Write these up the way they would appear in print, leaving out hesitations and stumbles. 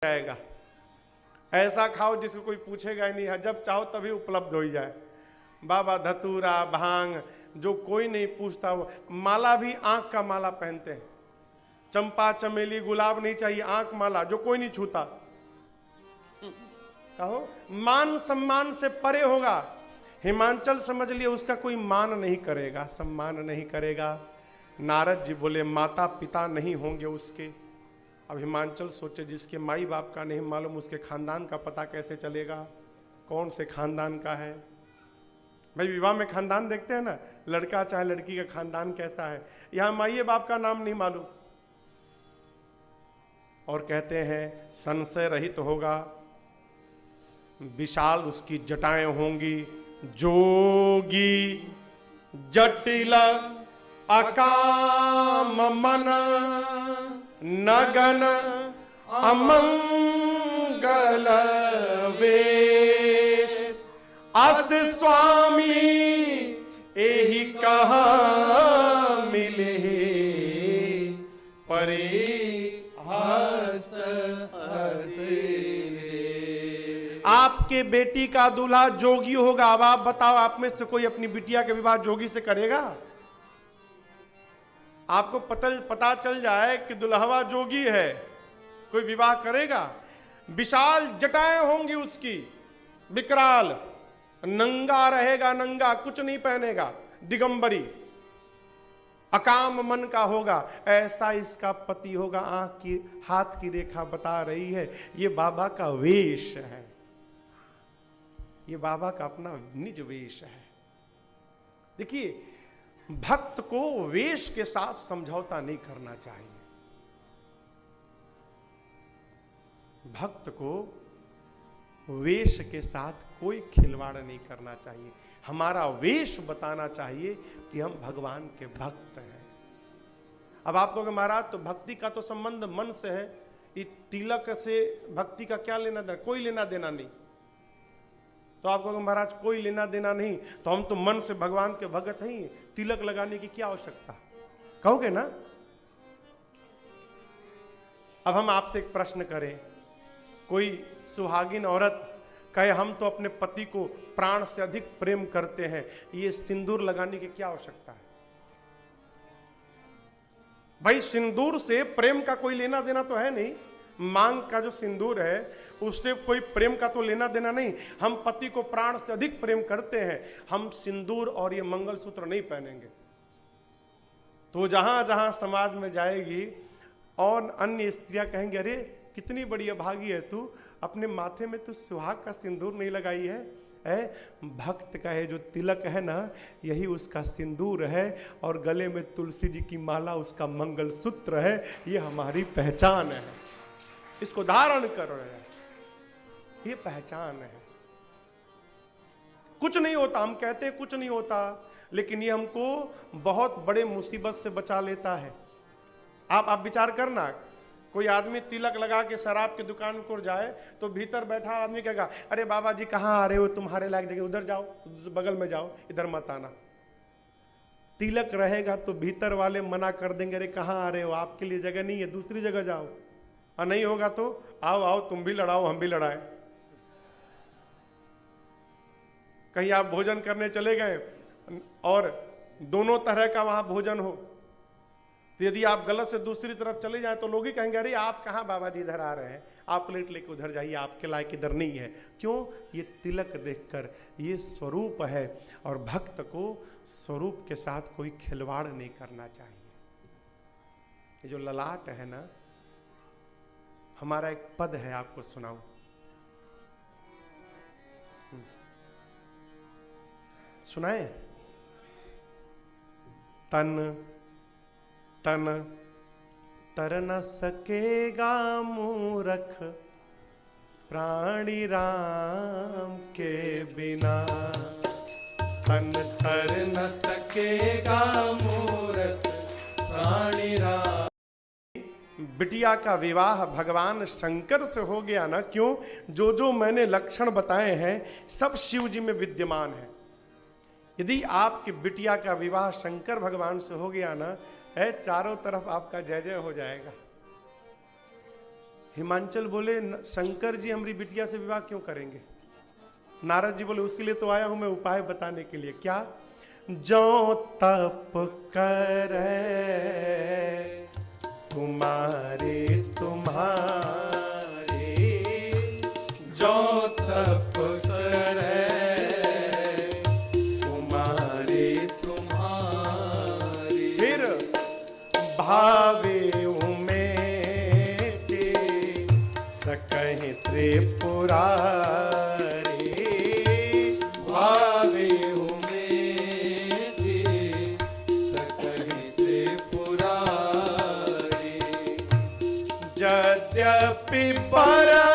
जाएगा। ऐसा खाओ जिसको कोई पूछेगा ही नहीं, जब चाहो तभी उपलब्ध हो जाए। बाबा धतूरा भांग जो कोई नहीं पूछता, वो माला भी आंख का माला पहनते हैं। चंपा चमेली गुलाब नहीं चाहिए, आंख माला जो कोई नहीं छूता। कहो मान सम्मान से परे होगा। हिमाचल समझ लिए उसका कोई मान नहीं करेगा, सम्मान नहीं करेगा। नारद जी बोले माता पिता नहीं होंगे उसके। अब हिमाचल सोचे जिसके माई बाप का नहीं मालूम उसके खानदान का पता कैसे चलेगा, कौन से खानदान का है। भाई विवाह में खानदान देखते हैं ना, लड़का चाहे लड़की का खानदान कैसा है। यहां माई बाप का नाम नहीं मालूम और कहते हैं संशय रहित होगा, विशाल उसकी जटाएं होंगी। जोगी जटिल अकाम मन नगन अमंगल वेश। अस स्वामी एहि कहा मिले परे हस्त हसे। आपके बेटी का दूल्हा जोगी होगा। अब आप बताओ, आप में से कोई अपनी बिटिया के विवाह जोगी से करेगा? आपको पता चल जाए कि दुल्हवा जोगी है, कोई विवाह करेगा? विशाल जटाएं होंगी उसकी, विकराल, नंगा रहेगा, नंगा कुछ नहीं पहनेगा, दिगंबरी, अकाम मन का होगा। ऐसा इसका पति होगा। आंख की हाथ की रेखा बता रही है ये बाबा का वेश है, ये बाबा का अपना निज वेश है। देखिए भक्त को वेश के साथ समझौता नहीं करना चाहिए। भक्त को वेश के साथ कोई खिलवाड़ नहीं करना चाहिए। हमारा वेश बताना चाहिए कि हम भगवान के भक्त हैं। अब आप कहोगे महाराज तो भक्ति का तो संबंध मन से है, ये तिलक से भक्ति का क्या लेना देना? कोई लेना देना नहीं। तो आप कहोगे महाराज कोई लेना देना नहीं, तो हम तो मन से भगवान के भगत हैं, तिलक लगाने की क्या आवश्यकता? कहोगे ना। अब हम आपसे एक प्रश्न करें, कोई सुहागिन औरत कहे हम तो अपने पति को प्राण से अधिक प्रेम करते हैं, ये सिंदूर लगाने की क्या आवश्यकता है? भाई सिंदूर से प्रेम का कोई लेना देना तो है नहीं। मांग का जो सिंदूर है उससे कोई प्रेम का तो लेना देना नहीं। हम पति को प्राण से अधिक प्रेम करते हैं, हम सिंदूर और ये मंगलसूत्र नहीं पहनेंगे। तो जहां जहां समाज में जाएगी और अन्य स्त्रियां कहेंगे अरे कितनी बड़ी अभागी है तू, अपने माथे में तू सुहाग का सिंदूर नहीं लगाई है। भक्त का है जो तिलक है ना, यही उसका सिंदूर है, और गले में तुलसी जी की माला उसका मंगलसूत्र है। ये हमारी पहचान है, इसको धारण कर रहे हैं, ये पहचान है। कुछ नहीं होता, हम कहते हैं कुछ नहीं होता, लेकिन ये हमको बहुत बड़े मुसीबत से बचा लेता है। आप विचार करना, कोई आदमी तिलक लगा के शराब की दुकान को जाए तो भीतर बैठा आदमी कहेगा अरे बाबा जी कहाँ आ रहे हो, तुम्हारे लायक जगह उधर जाओ, बगल में जाओ, इधर मत आना। तिलक रहेगा तो भीतर वाले मना कर देंगे अरे कहाँ आ रहे हो, आपके लिए जगह नहीं है, दूसरी जगह जाओ। और नहीं होगा तो आओ आओ तुम भी लड़ाओ हम भी लड़ाए। कहीं आप भोजन करने चले गए और दोनों तरह का वहां भोजन हो, तो यदि आप गलत से दूसरी तरफ चले जाएं तो लोग ही कहेंगे अरे आप कहाँ बाबा जी इधर आ रहे हैं, आप प्लेट लेके उधर जाइए, आपके लायक इधर नहीं है। क्यों? ये तिलक देखकर, ये स्वरूप है। और भक्त को स्वरूप के साथ कोई खिलवाड़ नहीं करना चाहिए। ये जो ललाट है ना, हमारा एक पद है, आपको सुनाऊं। सुनाए? तन तन तर न सकेगा मूरख, प्राणी राम के बिना। तन तर न सकेगा मूरख, प्राणी राम। बिटिया का विवाह भगवान शंकर से हो गया ना, क्यों? जो जो मैंने लक्षण बताए हैं सब शिव जी में विद्यमान है। यदि आपकी बिटिया का विवाह शंकर भगवान से हो गया ना, चारों तरफ आपका जय जय हो जाएगा। हिमांचल बोले शंकर जी हमारी बिटिया से विवाह क्यों करेंगे? नारद जी बोले उसी लिए तो आया हूं मैं उपाय बताने के लिए। क्या? जो तप करे तुम्हारे जो तप करे तुम्हारे फिर भावे उमेटे सकहि त्रिपुरारी भावे उमेटे सकहि त्रिपुरारी यद्यपि परा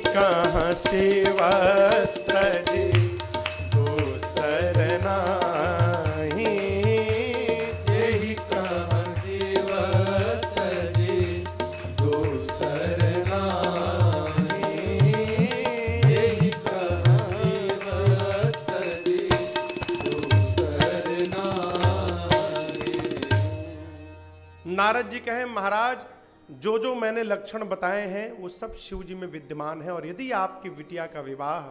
कहाँ सेवा तजे दूसर नाही यही कहाँ सेवा तजे दूसर नाही यही कहाँ सेवा तजे दूसर नाही। नारद जी कहे महाराज जो जो मैंने लक्षण बताए हैं वो सब शिव जी में विद्यमान है, और यदि आपकी बिटिया का विवाह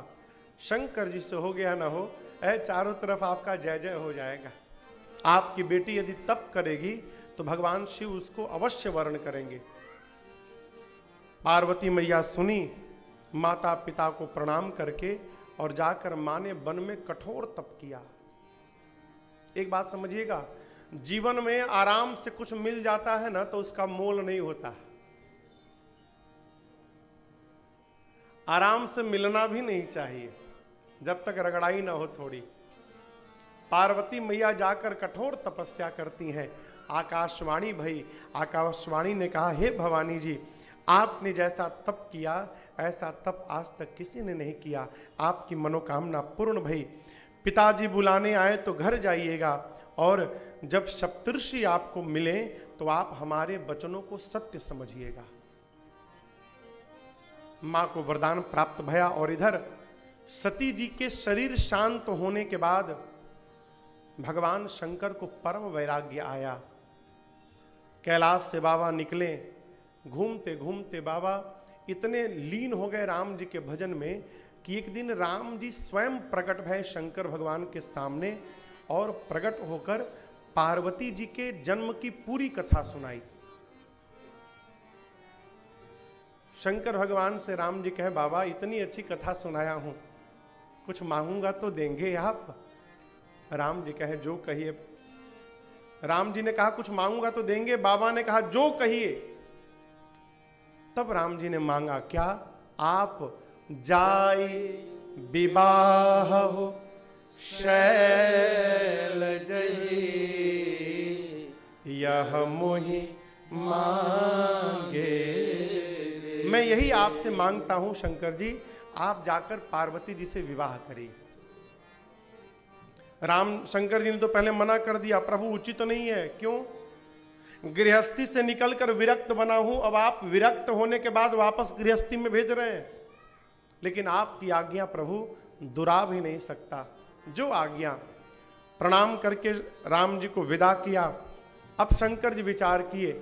शंकर जी से हो गया ना हो, चारों तरफ आपका जय जय हो जाएगा। आपकी बेटी यदि तप करेगी तो भगवान शिव उसको अवश्य वर्ण करेंगे। पार्वती मैया सुनी, माता पिता को प्रणाम करके और जाकर मां ने वन में कठोर तप किया। एक बात समझिएगा, जीवन में आराम से कुछ मिल जाता है ना तो उसका मोल नहीं होता। आराम से मिलना भी नहीं चाहिए जब तक रगड़ाई ना हो थोड़ी। पार्वती मैया जाकर कठोर तपस्या करती हैं। आकाशवाणी भई, आकाशवाणी ने कहा हे भवानी जी, आपने जैसा तप किया ऐसा तप आज तक किसी ने नहीं किया। आपकी मनोकामना पूर्ण भई। पिताजी बुलाने आए तो घर जाइएगा, और जब सप्तर्षि आपको मिले तो आप हमारे वचनों को सत्य समझिएगा। मां को वरदान प्राप्त भया, और इधर सती जी के शरीर शांत होने के बाद भगवान शंकर को परम वैराग्य आया। कैलाश से बाबा निकले, घूमते घूमते बाबा इतने लीन हो गए राम जी के भजन में कि एक दिन राम जी स्वयं प्रकट भय शंकर भगवान के सामने, और प्रकट होकर पार्वती जी के जन्म की पूरी कथा सुनाई। शंकर भगवान से राम जी कहे बाबा इतनी अच्छी कथा सुनाया हूं, कुछ मांगूंगा तो देंगे आप? राम जी कहे जो कहिए। राम जी ने कहा कुछ मांगूंगा तो देंगे? बाबा ने कहा जो कहिए। तब राम जी ने मांगा क्या? आप जाई विवाह हो शैलज यह मोहि मांगे। मैं यही आपसे मांगता हूं शंकर जी, आप जाकर पार्वती जी से विवाह करिए। राम शंकर जी ने तो पहले मना कर दिया, प्रभु उचित तो नहीं है। क्यों? गृहस्थी से निकलकर विरक्त बना हूं, अब आप विरक्त होने के बाद वापस गृहस्थी में भेज रहे हैं। लेकिन आपकी आज्ञा प्रभु दुरा भी नहीं सकता। जो आज्ञा। प्रणाम करके राम जी को विदा किया। अब शंकर जी विचार किए,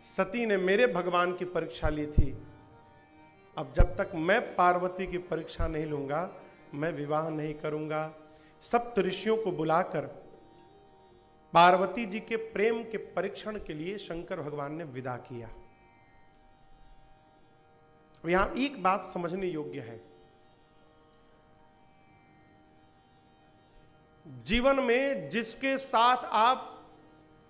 सती ने मेरे भगवान की परीक्षा ली थी, अब जब तक मैं पार्वती की परीक्षा नहीं लूंगा मैं विवाह नहीं करूंगा। सप्त ऋषियों को बुलाकर पार्वती जी के प्रेम के परीक्षण के लिए शंकर भगवान ने विदा किया। यहां एक बात समझने योग्य है, जीवन में जिसके साथ आप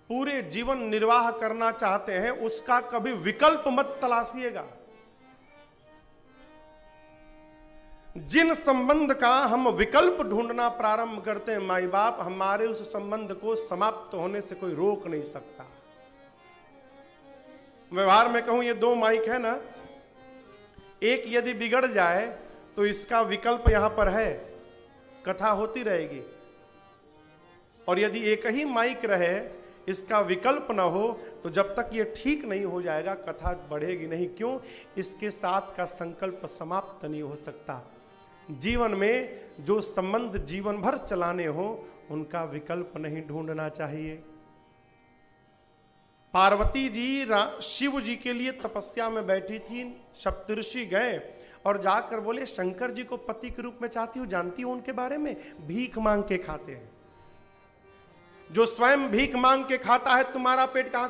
पूरे जीवन निर्वाह करना चाहते हैं उसका कभी विकल्प मत तलाशिएगा। जिन संबंध का हम विकल्प ढूंढना प्रारंभ करते हैं माई बाप, हमारे उस संबंध को समाप्त होने से कोई रोक नहीं सकता। व्यवहार में कहूं ये दो माइक है ना, एक यदि बिगड़ जाए तो इसका विकल्प यहां पर है, कथा होती रहेगी। और यदि एक ही माइक रहे, इसका विकल्प ना हो तो जब तक ये ठीक नहीं हो जाएगा कथा बढ़ेगी नहीं। क्यों? इसके साथ का संकल्प समाप्त नहीं हो सकता। जीवन में जो संबंध जीवन भर चलाने हो उनका विकल्प नहीं ढूंढना चाहिए। पार्वती जी शिव जी के लिए तपस्या में बैठी थी, सप्तऋषि गए और जाकर बोले शंकर जी को पति के रूप में चाहती हूं, जानती हूं उनके बारे में? भीख मांग के खाते हैं। जो स्वयं भीख मांग के खाता है तुम्हारा पेट कहां